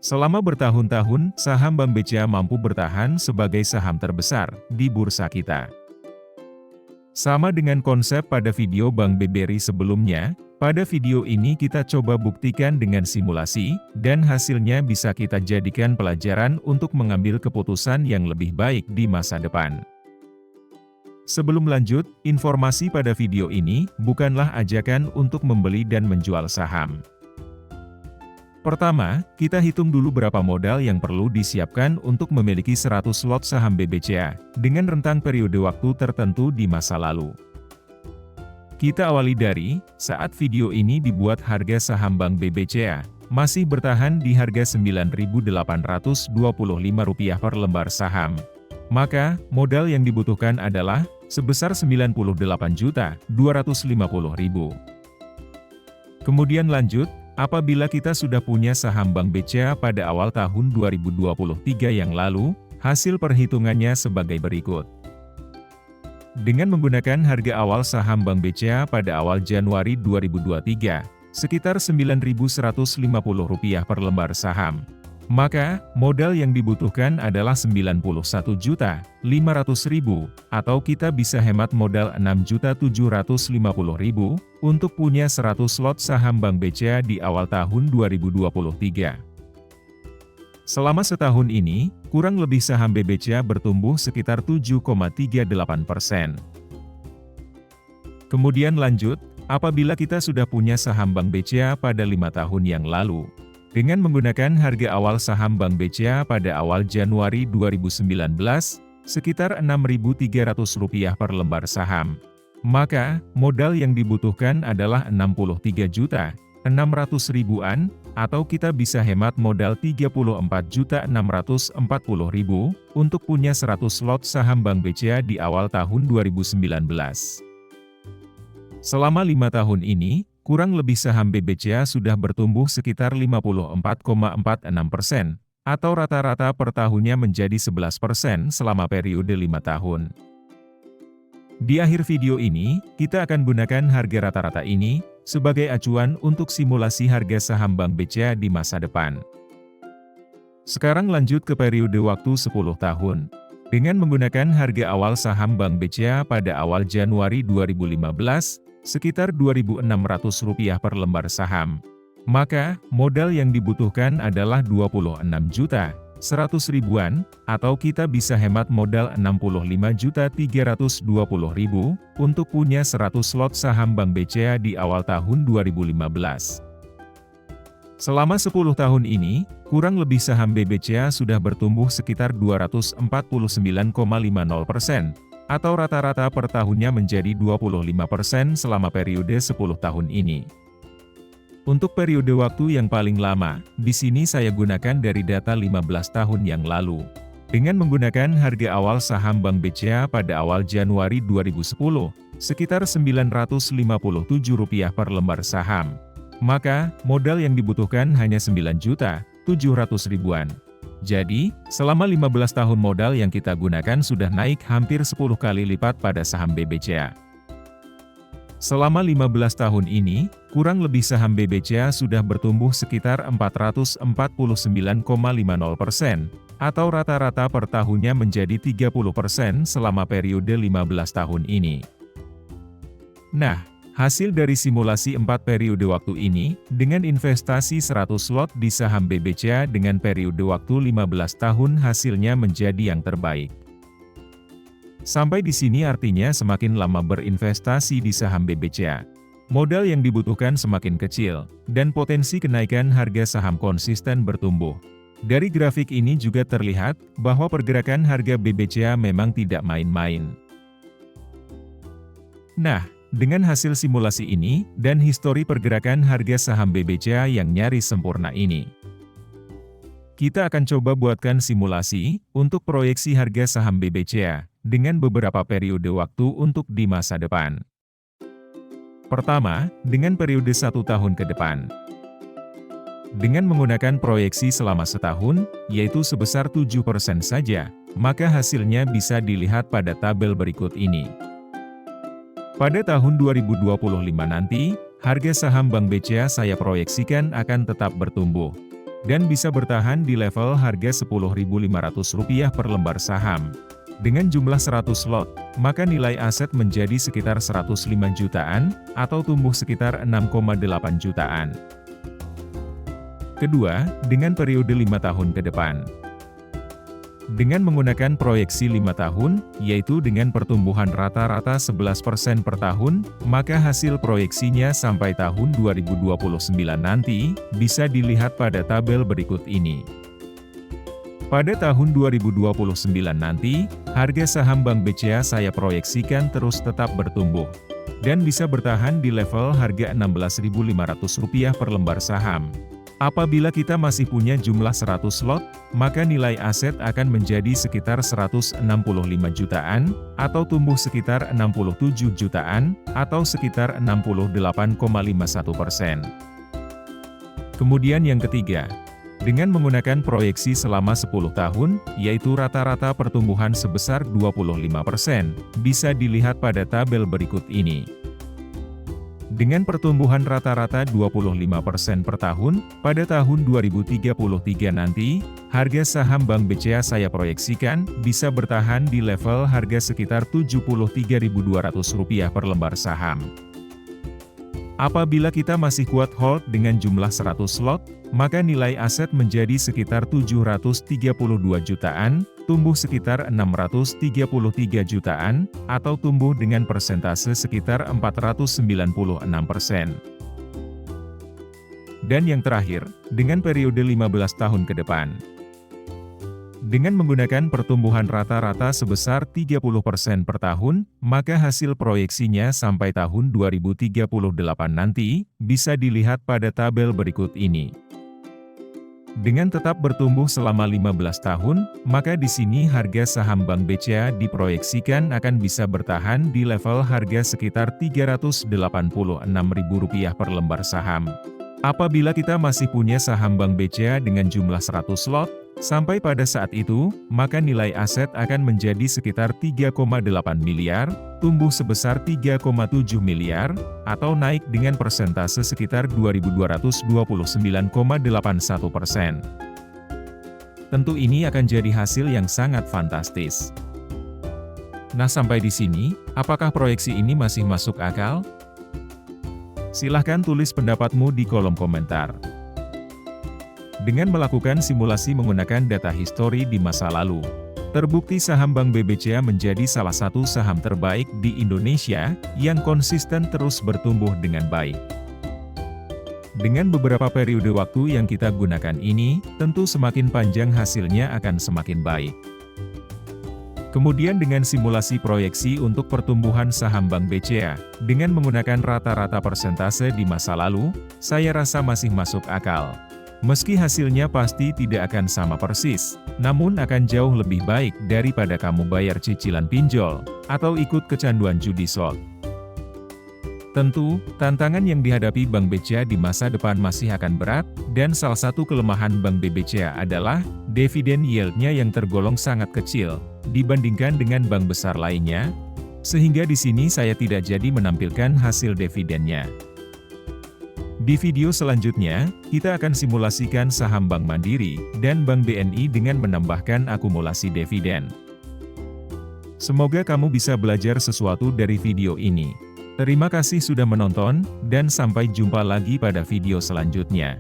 Selama bertahun-tahun, saham Bank BCA mampu bertahan sebagai saham terbesar di bursa kita. Sama dengan konsep pada video Bank BBRI sebelumnya, pada video ini kita coba buktikan dengan simulasi, dan hasilnya bisa kita jadikan pelajaran untuk mengambil keputusan yang lebih baik di masa depan. Sebelum lanjut, informasi pada video ini bukanlah ajakan untuk membeli dan menjual saham. Pertama, kita hitung dulu berapa modal yang perlu disiapkan untuk memiliki 100 lot saham BBCA, dengan rentang periode waktu tertentu di masa lalu. Kita awali dari, saat video ini dibuat harga saham Bank BBCA, masih bertahan di harga Rp9.825 per lembar saham. Maka, modal yang dibutuhkan adalah, sebesar Rp98.250.000. Kemudian lanjut, apabila kita sudah punya saham Bank BCA pada awal tahun 2023 yang lalu, hasil perhitungannya sebagai berikut. Dengan menggunakan harga awal saham Bank BCA pada awal Januari 2023, sekitar Rp9.150 per lembar saham. Maka, modal yang dibutuhkan adalah Rp91.500.000, atau kita bisa hemat modal Rp6.750.000, untuk punya 100 lot saham Bank BCA di awal tahun 2023. Selama setahun ini, kurang lebih saham BBCA bertumbuh sekitar 7,38%. Kemudian lanjut, apabila kita sudah punya saham Bank BCA pada 5 tahun yang lalu, dengan menggunakan harga awal saham Bank BCA pada awal Januari 2019, sekitar Rp6.300 per lembar saham. Maka, modal yang dibutuhkan adalah Rp63.600.000-an, atau kita bisa hemat modal Rp34.640.000, untuk punya 100 lot saham Bank BCA di awal tahun 2019. Selama 5 tahun ini, kurang lebih saham BBCA sudah bertumbuh sekitar 54,46%, atau rata-rata per tahunnya menjadi 11% selama periode 5 tahun. Di akhir video ini, kita akan gunakan harga rata-rata ini sebagai acuan untuk simulasi harga saham Bank BCA di masa depan. Sekarang lanjut ke periode waktu 10 tahun. Dengan menggunakan harga awal saham Bank BCA pada awal Januari 2015, sekitar Rp2.600 per lembar saham. Maka, modal yang dibutuhkan adalah Rp26.100.000-an, atau kita bisa hemat modal Rp65.320.000, untuk punya 100 lot saham Bank BCA di awal tahun 2015. Selama 10 tahun ini, kurang lebih saham BBCA sudah bertumbuh sekitar 249,50%, atau rata-rata per tahunnya menjadi 25% selama periode 10 tahun ini. Untuk periode waktu yang paling lama, di sini saya gunakan dari data 15 tahun yang lalu. Dengan menggunakan harga awal saham Bank BCA pada awal Januari 2010, sekitar Rp957 per lembar saham. Maka, modal yang dibutuhkan hanya Rp9.700.000-an. Jadi, selama 15 tahun modal yang kita gunakan sudah naik hampir 10 kali lipat pada saham BBCA. Selama 15 tahun ini, kurang lebih saham BBCA sudah bertumbuh sekitar 449,50%, atau rata-rata per tahunnya menjadi 30% selama periode 15 tahun ini. Nah, hasil dari simulasi 4 periode waktu ini, dengan investasi 100 lot di saham BBCA dengan periode waktu 15 tahun hasilnya menjadi yang terbaik. Sampai di sini artinya semakin lama berinvestasi di saham BBCA, modal yang dibutuhkan semakin kecil, dan potensi kenaikan harga saham konsisten bertumbuh. Dari grafik ini juga terlihat, bahwa pergerakan harga BBCA memang tidak main-main. Nah, dengan hasil simulasi ini, dan histori pergerakan harga saham BBCA yang nyaris sempurna ini, kita akan coba buatkan simulasi, untuk proyeksi harga saham BBCA, dengan beberapa periode waktu untuk di masa depan. Pertama, dengan periode 1 tahun ke depan. Dengan menggunakan proyeksi selama setahun, yaitu sebesar 7% saja, maka hasilnya bisa dilihat pada tabel berikut ini. Pada tahun 2025 nanti, harga saham Bank BCA saya proyeksikan akan tetap bertumbuh. dan bisa bertahan di level harga Rp10.500 per lembar saham. Dengan jumlah 100 lot, maka nilai aset menjadi sekitar 105 jutaan, atau tumbuh sekitar 6,8 jutaan. Kedua, dengan periode 5 tahun ke depan. Dengan menggunakan proyeksi 5 tahun, yaitu dengan pertumbuhan rata-rata 11% per tahun, maka hasil proyeksinya sampai tahun 2029 nanti, bisa dilihat pada tabel berikut ini. Pada tahun 2029 nanti, harga saham Bank BCA saya proyeksikan terus tetap bertumbuh, dan bisa bertahan di level harga Rp16.500 per lembar saham. Apabila kita masih punya jumlah 100 lot, maka nilai aset akan menjadi sekitar 165 jutaan, atau tumbuh sekitar 67 jutaan, atau sekitar 68,51%. Kemudian yang ketiga, dengan menggunakan proyeksi selama 10 tahun, yaitu rata-rata pertumbuhan sebesar 25%, bisa dilihat pada tabel berikut ini. Dengan pertumbuhan rata-rata 25% per tahun, pada tahun 2033 nanti, harga saham Bank BCA saya proyeksikan bisa bertahan di level harga sekitar Rp73.200 per lembar saham. Apabila kita masih kuat hold dengan jumlah 100 lot, maka nilai aset menjadi sekitar 732 jutaan, tumbuh sekitar 633 jutaan, atau tumbuh dengan persentase sekitar 496%. Dan yang terakhir, dengan periode 15 tahun ke depan. Dengan menggunakan pertumbuhan rata-rata sebesar 30% per tahun, maka hasil proyeksinya sampai tahun 2038 nanti, bisa dilihat pada tabel berikut ini. Dengan tetap bertumbuh selama 15 tahun, maka di sini harga saham Bank BCA diproyeksikan akan bisa bertahan di level harga sekitar Rp386.000 per lembar saham. Apabila kita masih punya saham Bank BCA dengan jumlah 100 lot, sampai pada saat itu, maka nilai aset akan menjadi sekitar 3,8 miliar, tumbuh sebesar 3,7 miliar, atau naik dengan persentase sekitar 2.229,81%. Tentu ini akan jadi hasil yang sangat fantastis. Nah, sampai di sini, apakah proyeksi ini masih masuk akal? Silahkan tulis pendapatmu di kolom komentar. Dengan melakukan simulasi menggunakan data histori di masa lalu, terbukti saham Bank BCA menjadi salah satu saham terbaik di Indonesia, yang konsisten terus bertumbuh dengan baik. Dengan beberapa periode waktu yang kita gunakan ini, tentu semakin panjang hasilnya akan semakin baik. Kemudian dengan simulasi proyeksi untuk pertumbuhan saham Bank BCA, dengan menggunakan rata-rata persentase di masa lalu, saya rasa masih masuk akal. Meski hasilnya pasti tidak akan sama persis, namun akan jauh lebih baik daripada kamu bayar cicilan pinjol, atau ikut kecanduan judi slot. Tentu, tantangan yang dihadapi Bank BCA di masa depan masih akan berat, dan salah satu kelemahan Bank BCA adalah, dividen yield-nya yang tergolong sangat kecil, dibandingkan dengan bank besar lainnya, sehingga di sini saya tidak jadi menampilkan hasil dividennya. Di video selanjutnya, kita akan simulasikan saham Bank Mandiri dan Bank BNI dengan menambahkan akumulasi dividen. Semoga kamu bisa belajar sesuatu dari video ini. Terima kasih sudah menonton, dan sampai jumpa lagi pada video selanjutnya.